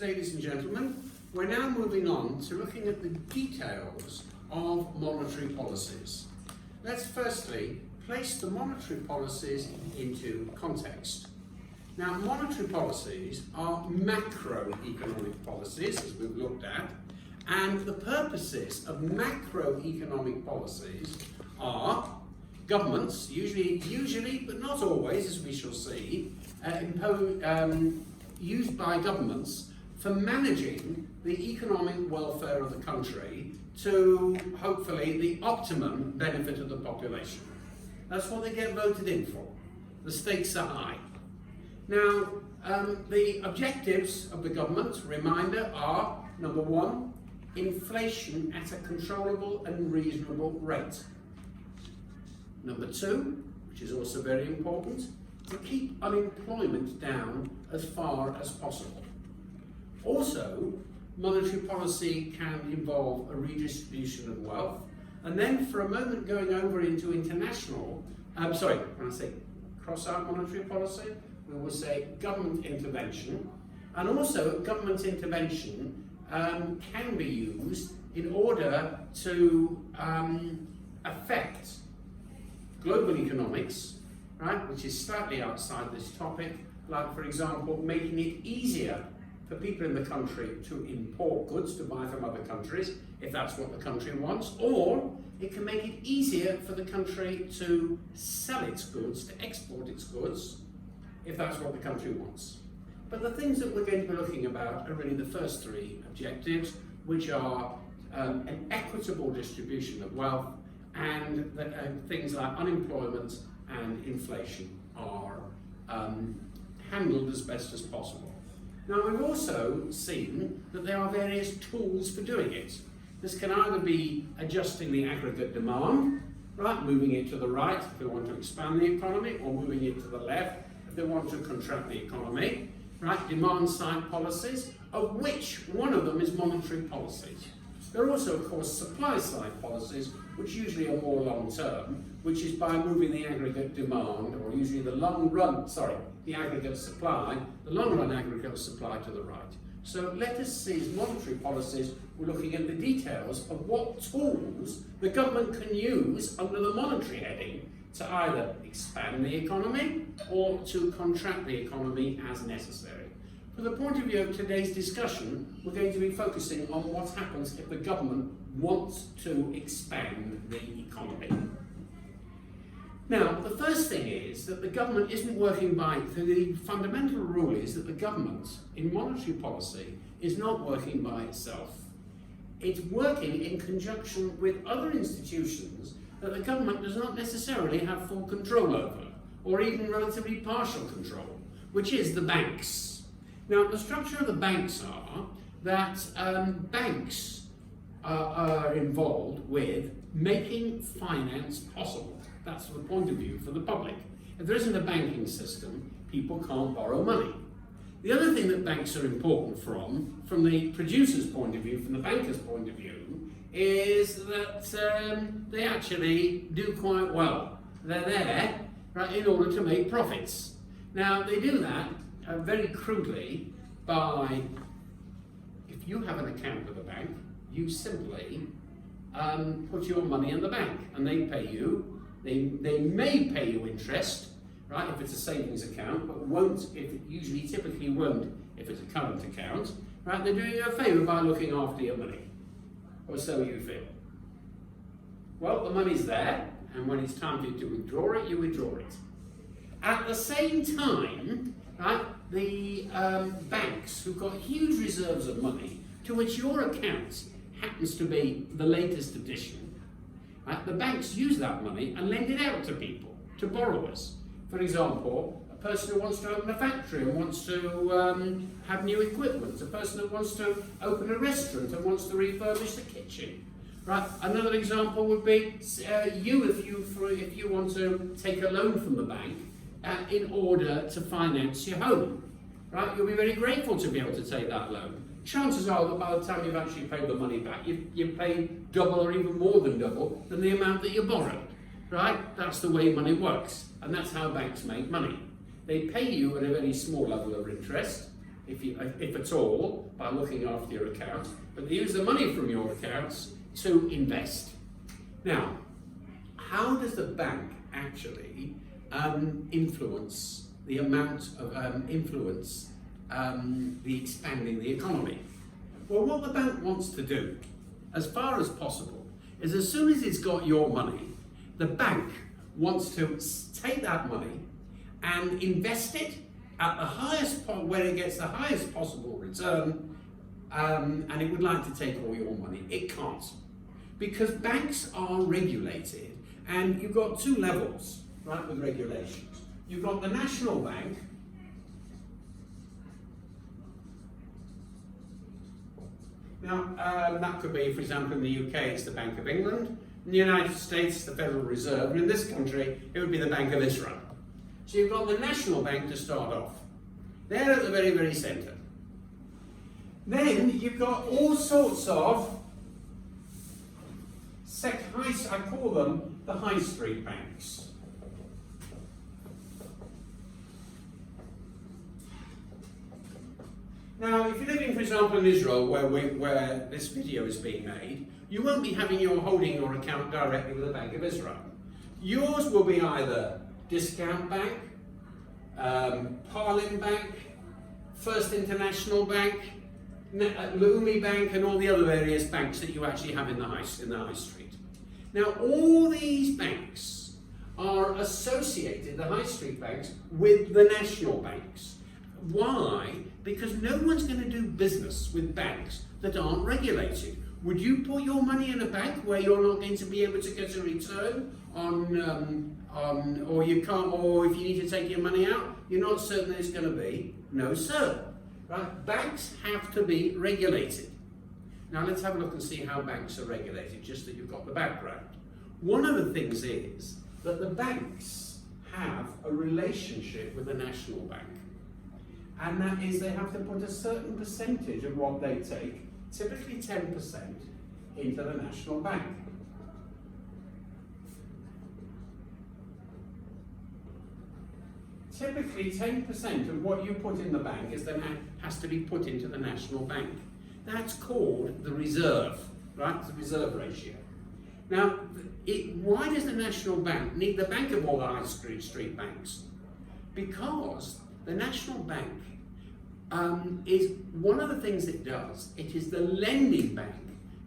ladies and gentlemen, we're now moving on to looking at the details of monetary policies. Let's firstly place the monetary policies into context. Now, monetary policies are macroeconomic policies, as we've looked at, and the purposes of macroeconomic policies are governments, usually but not always, as we shall see, used by governments for managing the economic welfare of the country to, hopefully, the optimum benefit of the population. That's what they get voted in for. The stakes are high. Now, the objectives of the government, reminder, are, number one, inflation at a controllable and reasonable rate. Number two, which is also very important, to keep unemployment down as far as possible. Also, monetary policy can involve a redistribution of wealth, and then for a moment going over into international, when I say cross-out monetary policy, we will say government intervention, and also government intervention can be used in order to affect global economics, right, which is slightly outside this topic, like, for example, making it easier for people in the country to import goods to buy from other countries, if that's what the country wants, or it can make it easier for the country to sell its goods, to export its goods, if that's what the country wants. But the things that we're going to be looking about are really the first three objectives, which are an equitable distribution of wealth, and things like unemployment and inflation are handled as best as possible. Now, we've also seen that there are various tools for doing it. This can either be adjusting the aggregate demand, right, moving it to the right if they want to expand the economy, or moving it to the left if they want to contract the economy, right, demand side policies, of which one of them is monetary policy. There are also, of course, supply side policies, which usually are more long term, which is by moving the aggregate demand, or usually the aggregate supply, the long run aggregate supply to the right. So let us see, as monetary policies, we're looking at the details of what tools the government can use under the monetary heading to either expand the economy or to contract the economy as necessary. From the point of view of today's discussion, we're going to be focusing on what happens if the government wants to expand the economy. Now, the first thing is that the government isn't working the fundamental rule is that the government, in monetary policy, is not working by itself. It's working in conjunction with other institutions that the government does not necessarily have full control over, or even relatively partial control, which is the banks. Now, the structure of the banks are that banks are involved with making finance possible. That's the point of view for the public. If there isn't a banking system, people can't borrow money. The other thing that banks are important from the producer's point of view, from the banker's point of view, is that they actually do quite well. They're there, right, in order to make profits. Now, they do that very crudely by, if you have an account with a bank, you simply put your money in the bank and they pay you. They may pay you interest, right, if it's a savings account, but typically won't if it's a current account. Right, they're doing you a favour by looking after your money, or so you feel. Well, the money's there, and when it's time for you to withdraw it, you withdraw it. At the same time, right, the banks, who've got huge reserves of money, to which your account happens to be the latest addition, right, the banks use that money and lend it out to people, to borrowers. For example, a person who wants to open a factory and wants to have new equipment, a person who wants to open a restaurant and wants to refurbish the kitchen. Right. Another example would be if you want to take a loan from the bank in order to finance your home. Right, you'll be very grateful to be able to take that loan. Chances are that by the time you've actually paid the money back, you've paid double or even more than double than the amount that you borrowed. Right? That's the way money works, and that's how banks make money. They pay you at a very small level of interest, if at all, by looking after your accounts, but they use the money from your accounts to invest. Now, how does the bank actually influence the amount of the expanding the economy? Well, what the bank wants to do, as far as possible, is as soon as it's got your money, the bank wants to take that money and invest it at the highest point where it gets the highest possible return, and it would like to take all your money. It can't, because banks are regulated, and you've got two levels, right, with regulations. You've got the national bank, now that could be, for example, in the UK it's the Bank of England, in the United States the Federal Reserve, and in this country it would be the Bank of Israel. So you've got the national bank to start off. They're at the very, very centre. Then you've got all sorts of, I call them the high street banks. Now, if you're living, for example, in Israel, where this video is being made, you won't be having your holding your account directly with the Bank of Israel. Yours will be either Discount Bank, Parlin Bank, First International Bank, Leumi Bank, and all the other various banks that you actually have in the high street. Now, all these banks are associated, the high street banks, with the national banks. Why? Because no one's going to do business with banks that aren't regulated. Would you put your money in a bank where you're not going to be able to get a return or you can't, or if you need to take your money out, you're not certain that it's going to be? No, sir. Right? Banks have to be regulated. Now let's have a look and see how banks are regulated, just that you've got the background. One of the things is that the banks have a relationship with the national bank. And that is they have to put a certain percentage of what they take, typically 10%, into the national bank. Typically 10% of what you put in the bank has to be put into the national bank. That's called the reserve, right? The reserve ratio. Now, why does the national bank need the bank of all the high street banks? Because the national bank is one of the things it does. It is the lending bank,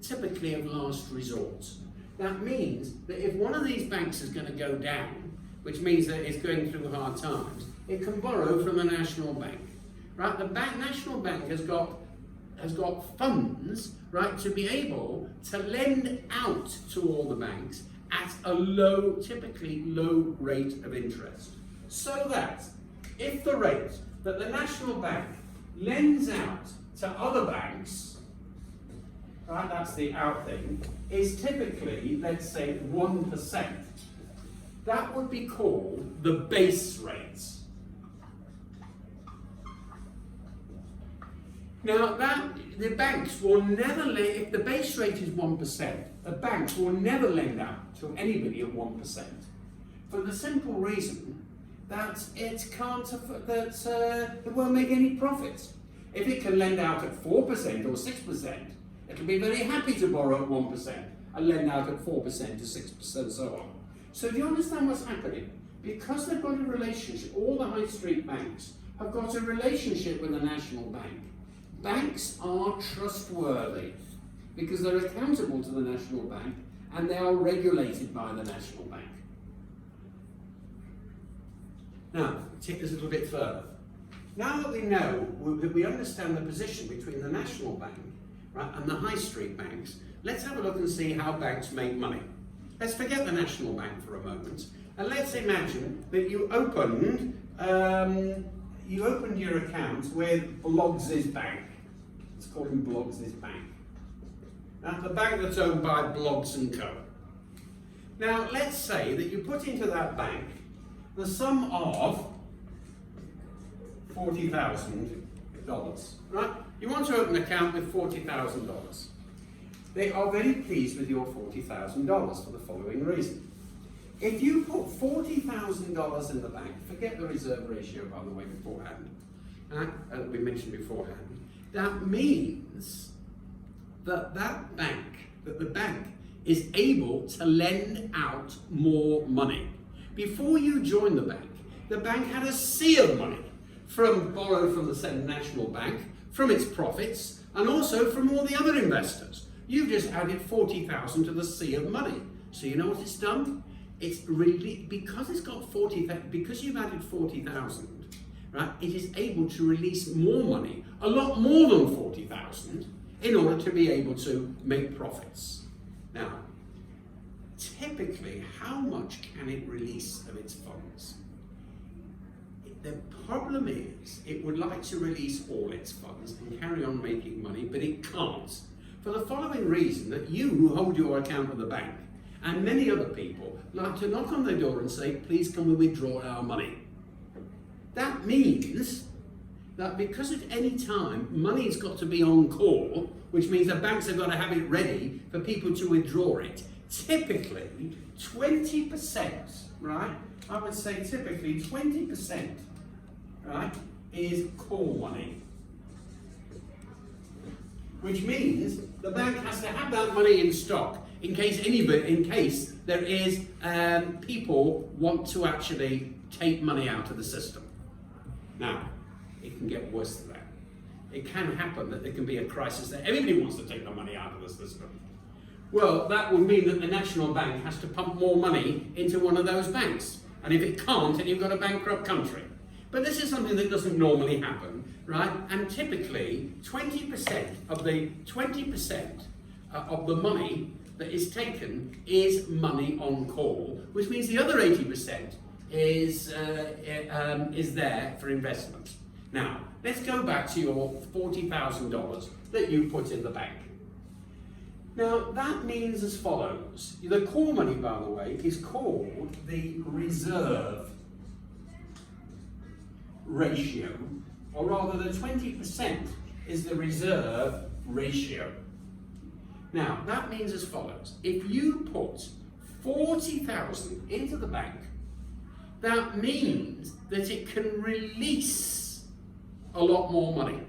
typically of last resort. That means that if one of these banks is going to go down, which means that it's going through hard times, it can borrow from the national bank. Right? The national bank has got funds, right, to be able to lend out to all the banks at a typically low rate of interest. So that if the rate that the national bank lends out to other banks, right, that's the out thing, is typically, let's say, 1%. That would be called the base rate. Now, the banks will never lend, if the base rate is 1%, the banks will never lend out to anybody at 1%. For the simple reason that it won't make any profit. If it can lend out at 4% or 6%, it'll be very happy to borrow at 1% and lend out at 4% to 6% and so on. So do you understand what's happening? Because they've got a relationship, all the high street banks have got a relationship with the national bank. Banks are trustworthy because they're accountable to the national bank and they are regulated by the national bank. Now, take this a little bit further. Now that we know, that we understand the position between the national bank, right, and the high street banks, let's have a look and see how banks make money. Let's forget the national bank for a moment, and let's imagine that you opened your account with Bloggs' Bank. Let's call him Bloggs' Bank. Now, the bank that's owned by Bloggs & Co. Now, let's say that you put into that bank the sum of $40,000, right? You want to open an account with $40,000. They are very pleased with your $40,000 for the following reason. If you put $40,000 in the bank, forget the reserve ratio, by the way, beforehand. as we mentioned beforehand, that means that the bank is able to lend out more money. Before you joined the bank had a sea of money borrowed from the National Bank, from its profits, and also from all the other investors. You've just added 40,000 to the sea of money. So you know what it's done? It's really, because it's got 40,000, because you've added 40,000, right? It is able to release more money, a lot more than 40,000, in order to be able to make profits. Now, typically, how much can it release of its funds? The problem is, it would like to release all its funds and carry on making money, but it can't. For the following reason, that you who hold your account with the bank, and many other people, like to knock on their door and say, please can we withdraw our money? That means that because at any time, money's got to be on call, which means the banks have got to have it ready for people to withdraw it. Typically, 20%, right? I would say typically 20%, right, is call money. Which means the bank has to have that money in stock in case there is people want to actually take money out of the system. Now, it can get worse than that. It can happen that there can be a crisis that everybody wants to take the money out of the system. Well, that will mean that the National Bank has to pump more money into one of those banks. And if it can't, then you've got a bankrupt country. But this is something that doesn't normally happen, right? And typically, 20% of the money that is taken is money on call, which means the other 80% is there for investment. Now, let's go back to your $40,000 that you put in the bank. Now, that means as follows. The call money, by the way, is called the reserve ratio, or rather the 20% is the reserve ratio. Now, that means as follows. If you put 40,000 into the bank, that means that it can release a lot more money.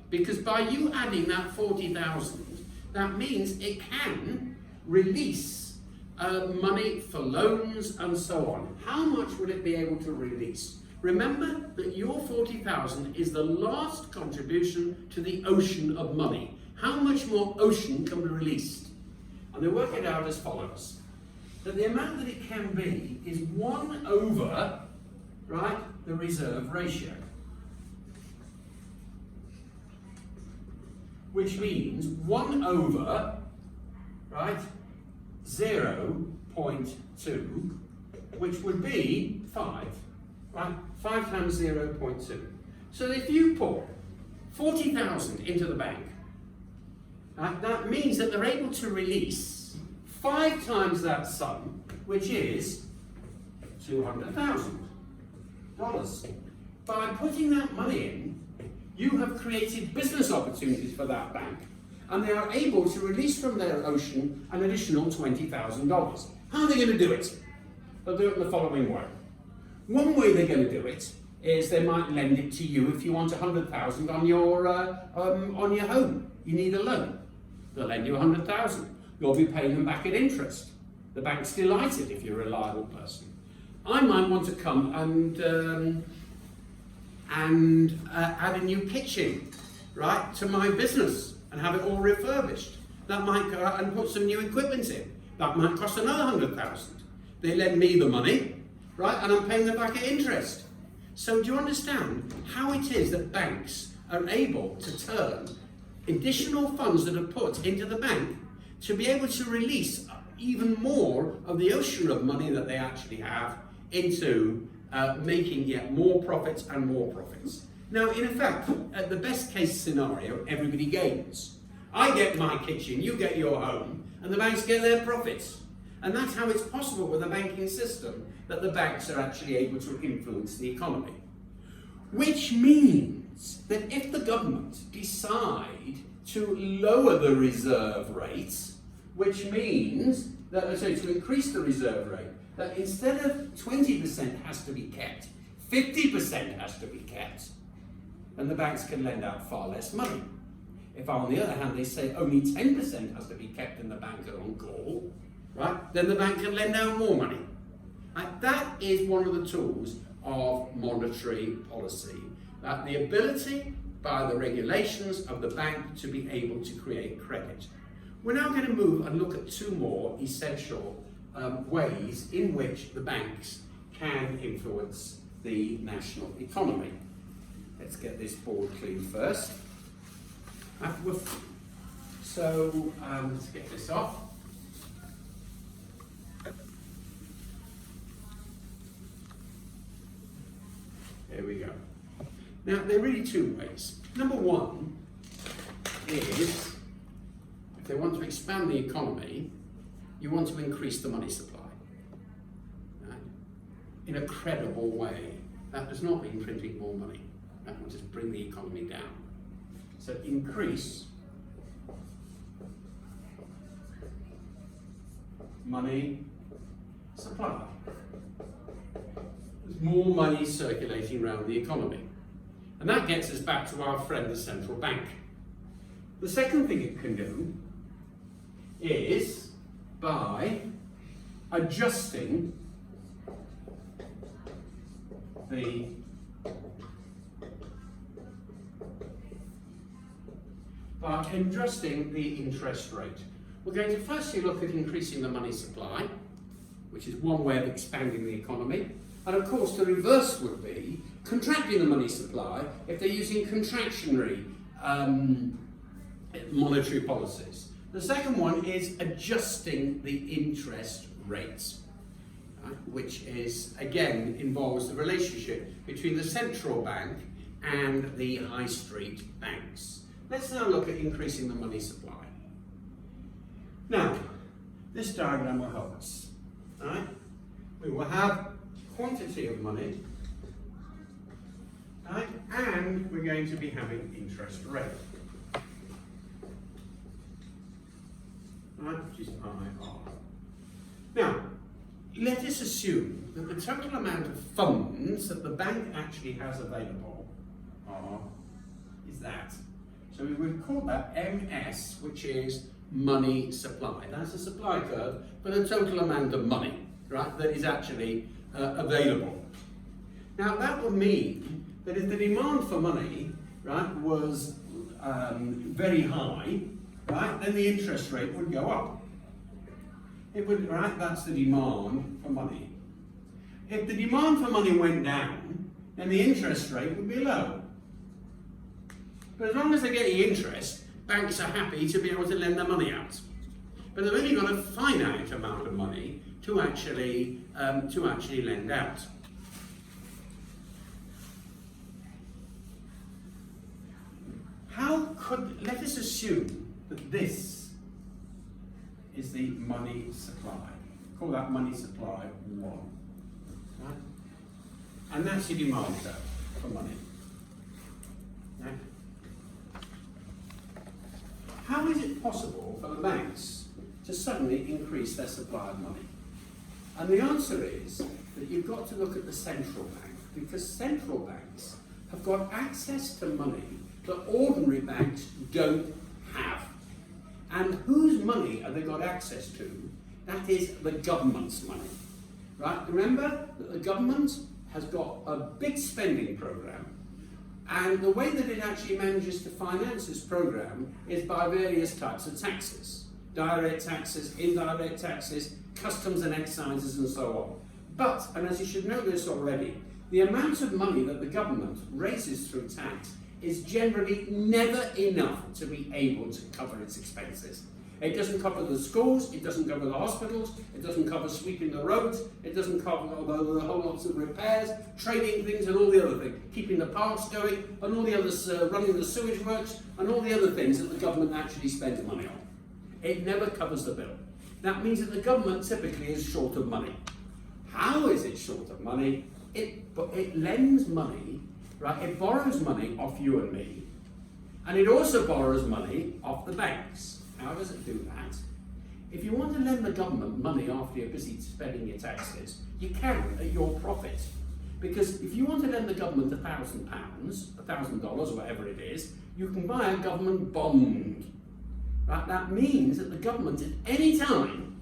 Because by you adding that 40,000, that means it can release money for loans and so on. How much would it be able to release? Remember that your 40,000 is the last contribution to the ocean of money. How much more ocean can be released? And they work it out as follows. That the amount that it can be is 1 over, right, the reserve ratio. Which means 1 over, right, 0.2, which would be 5, right? 5 times 0.2. So if you put 40,000 into the bank, right, that means that they're able to release 5 times that sum, which is $200,000. By putting that money in, you have created business opportunities for that bank, and they are able to release from their ocean an additional $20,000. How are they going to do it? They'll do it in the following way. One way they're going to do it is they might lend it to you if you want $100,000 on your home. You need a loan. They'll lend you $100,000. You'll be paying them back at interest. The bank's delighted if you're a reliable person. I might want to come and add a new kitchen, right, to my business and have it all refurbished. That might go out and put some new equipment in. That might cost another $100,000. They lend me the money, right, and I'm paying them back at interest. So do you understand how it is that banks are able to turn additional funds that are put into the bank to be able to release even more of the ocean of money that they actually have into making yet more profits and more profits. Now, in effect, at the best case scenario, everybody gains. I get my kitchen, you get your home, and the banks get their profits. And that's how it's possible with a banking system that the banks are actually able to influence the economy. Which means that if the government decide to lower the reserve rates, which means that, so to increase the reserve rate, that instead of 20% has to be kept, 50% has to be kept, and the banks can lend out far less money. If on the other hand they say only 10% has to be kept in the bank and on call, right, then the bank can lend out more money. Right? That is one of the tools of monetary policy. The ability by the regulations of the bank to be able to create credit. We're now going to move and look at two more essential ways in which the banks can influence the national economy. Let's get this board clean first. So let's get this off. There we go. Now, there are really two ways. Number one is, if they want to expand the economy, you want to increase the money supply, right? In a credible way. That does not mean printing more money. That will just bring the economy down. So increase money supply. There's more money circulating around the economy. And that gets us back to our friend, the central bank. The second thing it can do is by adjusting the interest rate. We're going to firstly look at increasing the money supply, which is one way of expanding the economy. And of course, the reverse would be contracting the money supply if they're using contractionary monetary policies. The second one is adjusting the interest rates, which is, again, involves the relationship between the central bank and the high street banks. Let's now look at increasing the money supply. Now, this diagram will help us. Right? We will have quantity of money, right? And we're going to be having interest rate, right? Which is IR. Now, let us assume that the total amount of funds that the bank actually has available is that. So we would call that MS, which is money supply. That's a supply curve for the total amount of money, right, that is actually available. Now that would mean that if the demand for money, right, was very high, right, then the interest rate would go up. It would, right, that's the demand for money. If the demand for money went down, then the interest rate would be low. But as long as they're getting interest, banks are happy to be able to lend their money out. But they've only got a finite amount of money to actually lend out. Let us assume that this is the money supply. Call that money supply 1. Right? And that's your demand curve for money. Right? How is it possible for the banks to suddenly increase their supply of money? And the answer is that you've got to look at the central bank, because central banks have got access to money that ordinary banks don't have. And whose money have they got access to? That is the government's money. Right? Remember that the government has got a big spending program, and the way that it actually manages to finance this program is by various types of taxes. Direct taxes, indirect taxes, customs and excises, and so on. But, and as you should know this already, the amount of money that the government raises through tax is generally never enough to be able to cover its expenses. It doesn't cover the schools, it doesn't cover the hospitals, it doesn't cover sweeping the roads, it doesn't cover the whole lots of repairs, training things and all the other things, keeping the parks going, and all the others, running the sewage works, and all the other things that the government actually spends money on. It never covers the bill. That means that the government typically is short of money. How is it short of money? It lends money, right? It borrows money off you and me, and it also borrows money off the banks. How does it do that? If you want to lend the government money after you're busy spending your taxes, you can at your profit. Because if you want to lend the government £1,000, $1,000 or whatever it is, you can buy a government bond. Right? That means that the government, at any time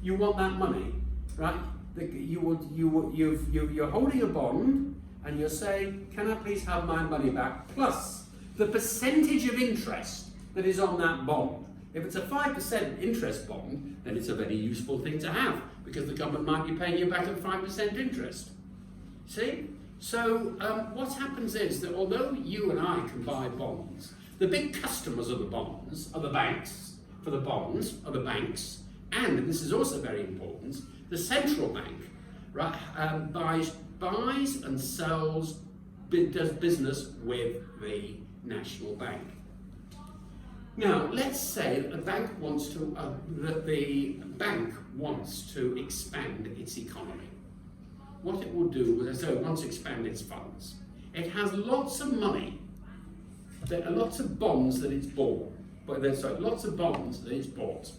you want that money, right? You're holding a bond and you're saying, can I please have my money back? Plus the percentage of interest that is on that bond. If it's a 5% interest bond, then it's a very useful thing to have because the government might be paying you back at 5% interest. See? So what happens is that although you and I can buy bonds, the big customers of the bonds are the banks. For the bonds are the banks, and this is also very important, the central bank, right, buys and sells, does business with the national bank. Now, let's say that the bank wants to expand its economy. What it will do is, it wants to expand its funds. It has lots of money. There are lots of bonds that it's bought. Lots of bonds that it's bought.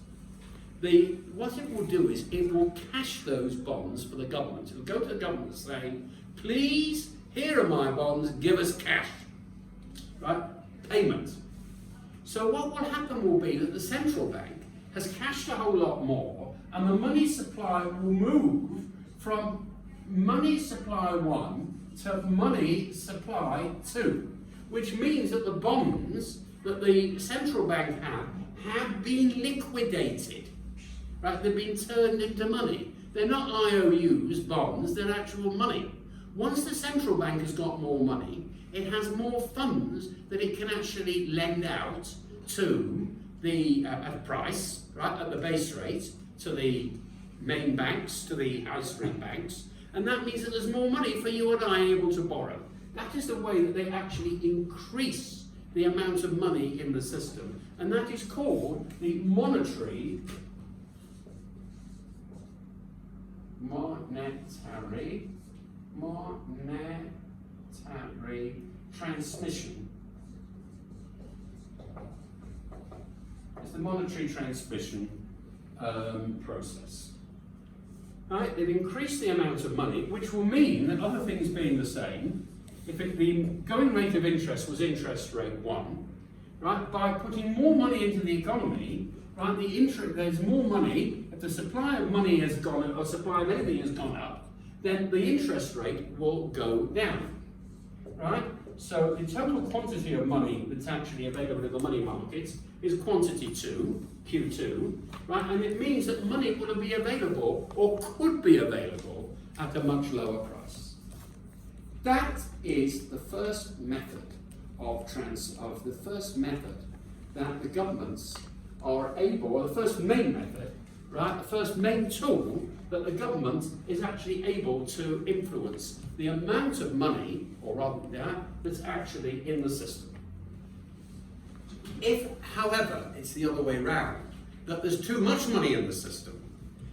What it will do is it will cash those bonds for the government. It will go to the government and say, please, here are my bonds, give us cash. Right? Payment. So what will happen will be that the central bank has cashed a whole lot more, and the money supply will move from money supply 1 to money supply 2, which means that the bonds that the central bank have been liquidated. Right? They've been turned into money. They're not IOUs, bonds, they're actual money. Once the central bank has got more money, it has more funds that it can actually lend out to the at a price, right, at the base rate, to the main banks, to the high street banks, and that means that there's more money for you and I able to borrow. That is the way that they actually increase the amount of money in the system, and that is called the monetary transmission. It's the monetary transmission process. Right? They've increased the amount of money, which will mean that other things being the same, if the going rate of interest was interest rate 1, right, by putting more money into the economy, right, there's more money. If the supply of money has gone up, or supply of anything has gone up, then the interest rate will go down. Right? So the total quantity of money that's actually available in the money markets is quantity 2, Q2, right? And it means that money will be available, or could be available, at a much lower price. That is the first method that the governments are able, or the first main method, right? The first main tool that the government is actually able to influence the amount of money, or rather that's actually in the system. If, however, it's the other way round, that there's too much money in the system,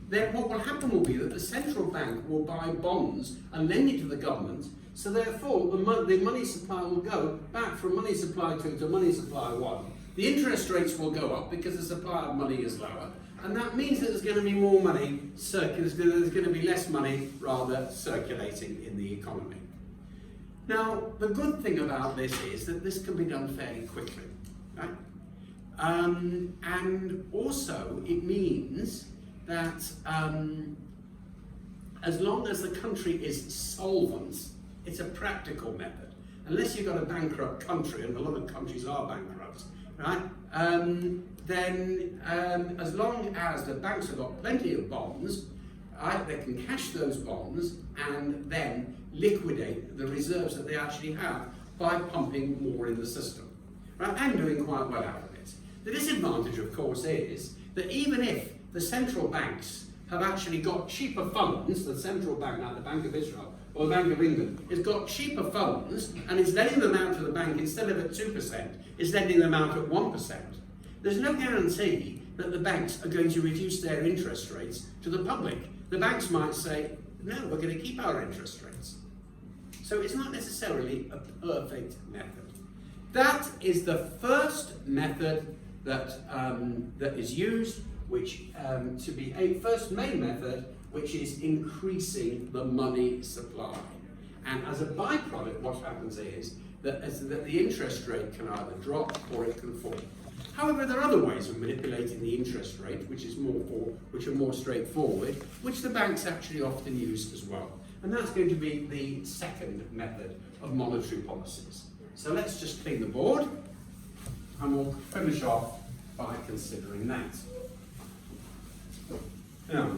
then what will happen will be that the central bank will buy bonds and lend it to the government, so therefore the money supply will go back from money supply 2 to money supply 1. The interest rates will go up because the supply of money is lower, and that means that there's going to be more money, there's going to be less money rather circulating in the economy. Now, the good thing about this is that this can be done fairly quickly, right? And also it means that as long as the country is solvent, it's a practical method. Unless you've got a bankrupt country, and a lot of countries are bankrupt, right? Then as long as the banks have got plenty of bonds, right, they can cash those bonds and then liquidate the reserves that they actually have by pumping more in the system, right, and doing quite well out of it. The disadvantage, of course, is that even if the central banks have actually got cheaper funds, the central bank, like the Bank of Israel or the Bank of England, has got cheaper funds and is lending them out to the bank instead of at 2%, is lending them out at 1%. There's no guarantee that the banks are going to reduce their interest rates to the public. The banks might say, no, we're going to keep our interest rates. So it's not necessarily a perfect method. That is the first method that is used, which to be a first main method, which is increasing the money supply. And as a byproduct, what happens is that the interest rate can either drop or it can fall. However, there are other ways of manipulating the interest rate, which are more straightforward, which the banks actually often use as well. And that's going to be the second method of monetary policies. So let's just clean the board, and we'll finish off by considering that. Now,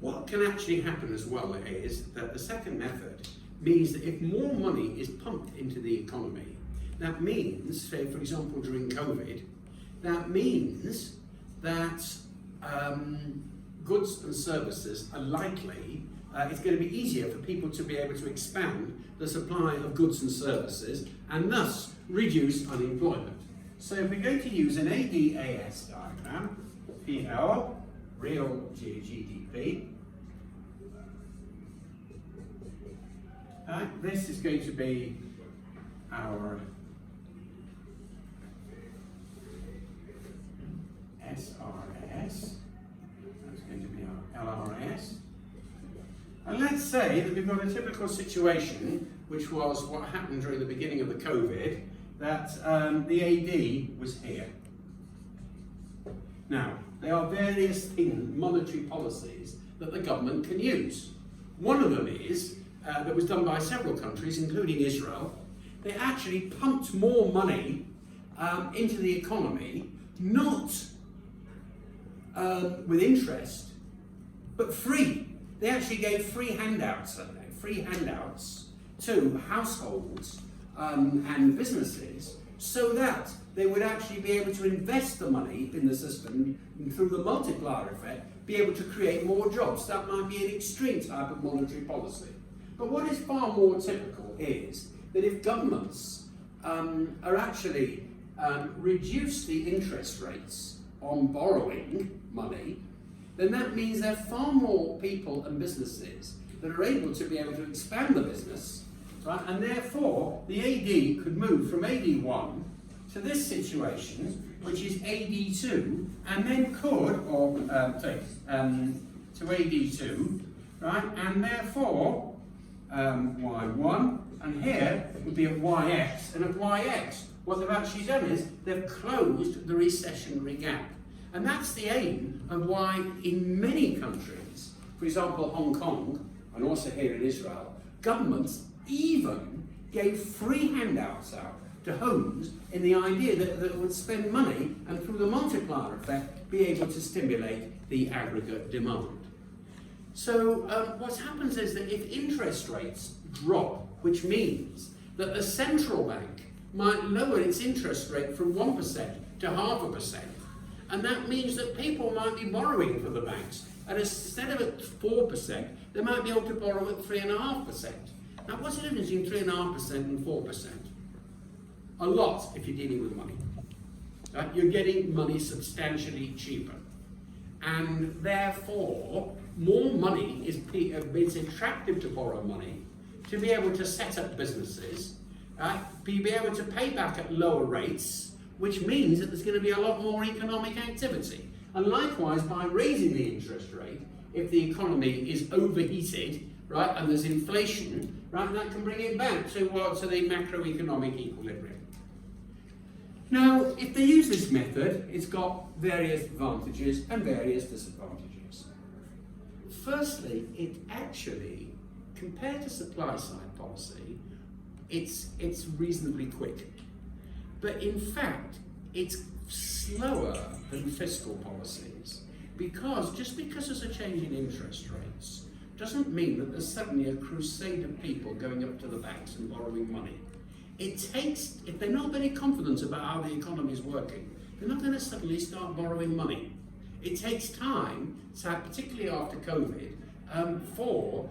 what can actually happen as well is that the second method means that if more money is pumped into the economy, that means, say for example during COVID, that means that goods and services are likely, it's going to be easier for people to be able to expand the supply of goods and services and thus reduce unemployment. So if we're going to use an ADAS diagram, PL, real GDP, this is going to be our SRS, that's going to be our LRS. And let's say that we've got a typical situation, which was what happened during the beginning of the COVID, that the AD was here. Now, there are various monetary policies that the government can use. One of them is, that was done by several countries, including Israel. They actually pumped more money into the economy, not with interest, but free. They actually gave free handouts to households and businesses so that they would actually be able to invest the money in the system through the multiplier effect, be able to create more jobs. That might be an extreme type of monetary policy. But what is far more typical is that if governments are actually reduce the interest rates on borrowing money, then that means there are far more people and businesses that are able to be able to expand the business, right? And therefore the AD could move from AD1 to this situation, which is AD2, and then could, to AD2, right? And therefore Y1, and here would be at YX, and at YX, what they've actually done is they've closed the recessionary gap. And that's the aim of why in many countries, for example Hong Kong, and also here in Israel, governments even gave free handouts out to homes in the idea that they would spend money and through the multiplier effect be able to stimulate the aggregate demand. So what happens is that if interest rates drop, which means that the central bank might lower its interest rate from 1% to 0.5%, and that means that people might be borrowing for the banks, and instead of at 4%, they might be able to borrow at 3.5%. Now what's the difference between 3.5% and 4%? A lot if you're dealing with money. You're getting money substantially cheaper. And therefore, more money is it's attractive to borrow money, to be able to set up businesses, be able to pay back at lower rates, which means that there's going to be a lot more economic activity. And likewise, by raising the interest rate, if the economy is overheated, right, and there's inflation, right, that can bring it back to the macroeconomic equilibrium. Now, if they use this method, it's got various advantages and various disadvantages. Firstly, it actually, compared to supply-side policy, it's reasonably quick. But in fact, it's slower than fiscal policies, because just because there's a change in interest rates doesn't mean that there's suddenly a crusade of people going up to the banks and borrowing money. It takes, if they're not very confident about how the economy is working, they're not going to suddenly start borrowing money. It takes time, particularly after COVID, for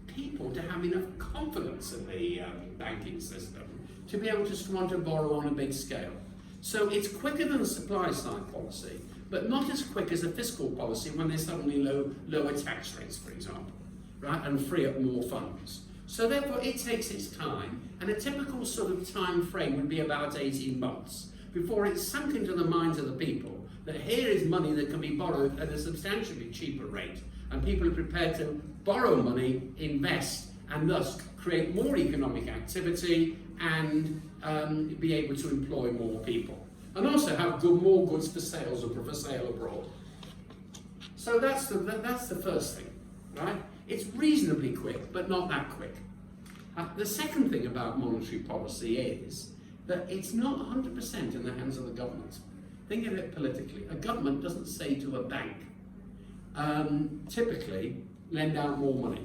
people to have enough confidence in the banking system to be able to want to borrow on a big scale. So it's quicker than a supply-side policy, but not as quick as a fiscal policy when they suddenly lower tax rates, for example, right, and free up more funds. So therefore it takes its time, and a typical sort of time frame would be about 18 months before it's sunk into the minds of the people that here is money that can be borrowed at a substantially cheaper rate, and people are prepared to borrow money, invest, and thus create more economic activity and be able to employ more people, and also have more goods for sale abroad. So that's the first thing, right? It's reasonably quick, but not that quick. The second thing about monetary policy is that it's not 100% in the hands of the government. Think of it politically. A government doesn't say to a bank, typically, lend out more money.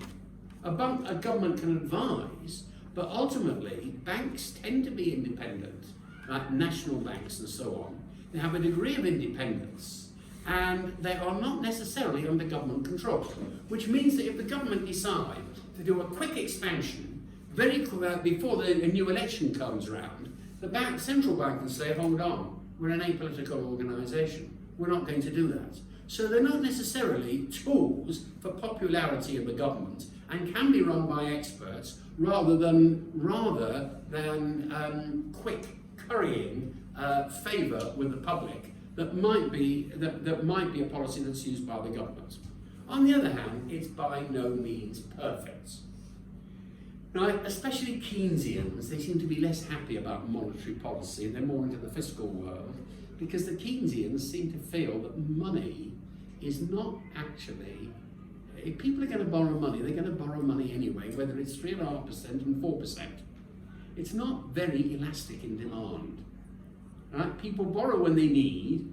A government can advise, but ultimately, banks tend to be independent, like national banks and so on. They have a degree of independence, and they are not necessarily under government control, which means that if the government decide to do a quick expansion before a new election comes around, the central bank can say, hold on, we're an apolitical organisation, we're not going to do that. So they're not necessarily tools for popularity of the government, and can be run by experts rather than quick currying favour with the public that might be a policy that's used by the government. On the other hand, it's by no means perfect. Now, especially Keynesians, they seem to be less happy about monetary policy, and they're more into the fiscal world, because the Keynesians seem to feel that money is not actually, if people are going to borrow money, they're going to borrow money anyway, whether it's 3.5% and 4%. It's not very elastic in demand. Right? People borrow when they need,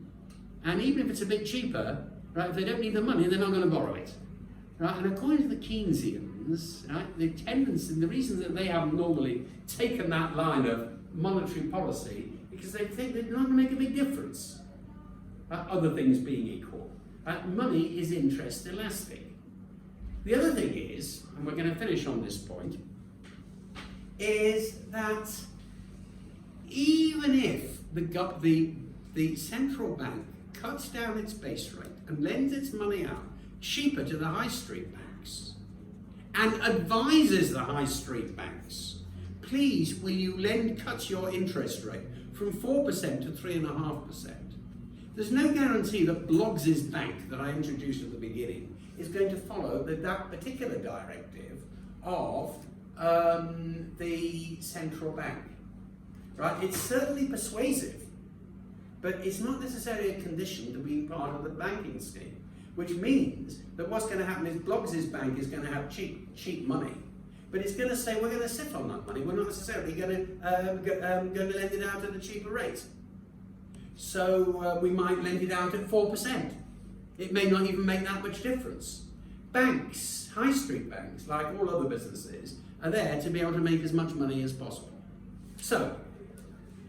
and even if it's a bit cheaper, right, if they don't need the money, they're not going to borrow it. Right? And according to the Keynesians, right, the tendency, the reason that they haven't normally taken that line of monetary policy, because they think they're not going to make a big difference, other things being equal. Money is interest elastic. The other thing is, and we're going to finish on this point, is that even if the central bank cuts down its base rate and lends its money out cheaper to the high street banks and advises the high street banks, please will you cut your interest rate from 4% to 3.5%. There's no guarantee that Bloggs's bank that I introduced at the beginning is going to follow that particular directive of the central bank. Right? It's certainly persuasive, but it's not necessarily a condition to being part of the banking scheme, which means that what's going to happen is Bloggs's bank is going to have cheap money, but it's going to say we're going to sit on that money. We're not necessarily going to lend it out at a cheaper rate. So we might lend it out at 4%. It may not even make that much difference. Banks, high street banks, like all other businesses, are there to be able to make as much money as possible. So,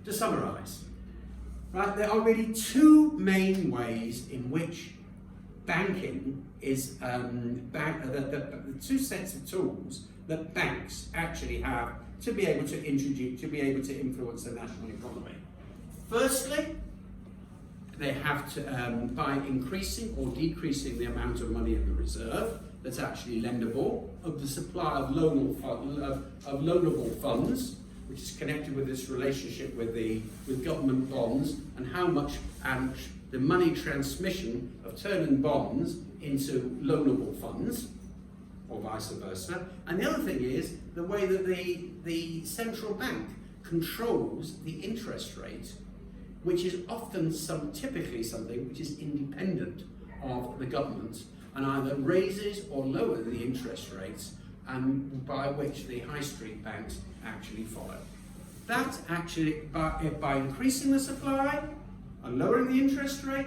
to summarise, right, there are really two main ways in which banking is the two sets of tools that banks actually have to be able to influence the national economy. Firstly, they have to, by increasing or decreasing the amount of money in the reserve that's actually lendable, of the supply of loanable funds, which is connected with this relationship with government bonds and how much and the money transmission of turning bonds into loanable funds, or vice versa. And the other thing is the way that the central bank controls the interest rate, which is often typically something which is independent of the government, and either raises or lowers the interest rates, and by which the high street banks actually follow. That actually, by increasing the supply and lowering the interest rate,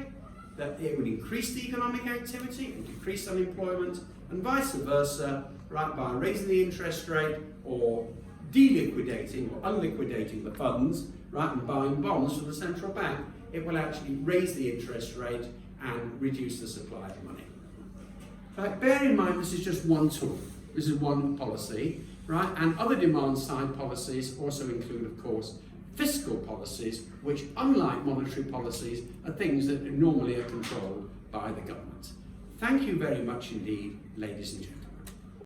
that it would increase the economic activity and decrease unemployment, and vice versa, right, by raising the interest rate or deliquidating or unliquidating the funds, right, and buying bonds from the central bank, it will actually raise the interest rate and reduce the supply of money. Right, bear in mind this is just one tool, this is one policy, right, and other demand side policies also include, of course, fiscal policies, which, unlike monetary policies, are things that normally are controlled by the government. Thank you very much indeed, ladies and gentlemen.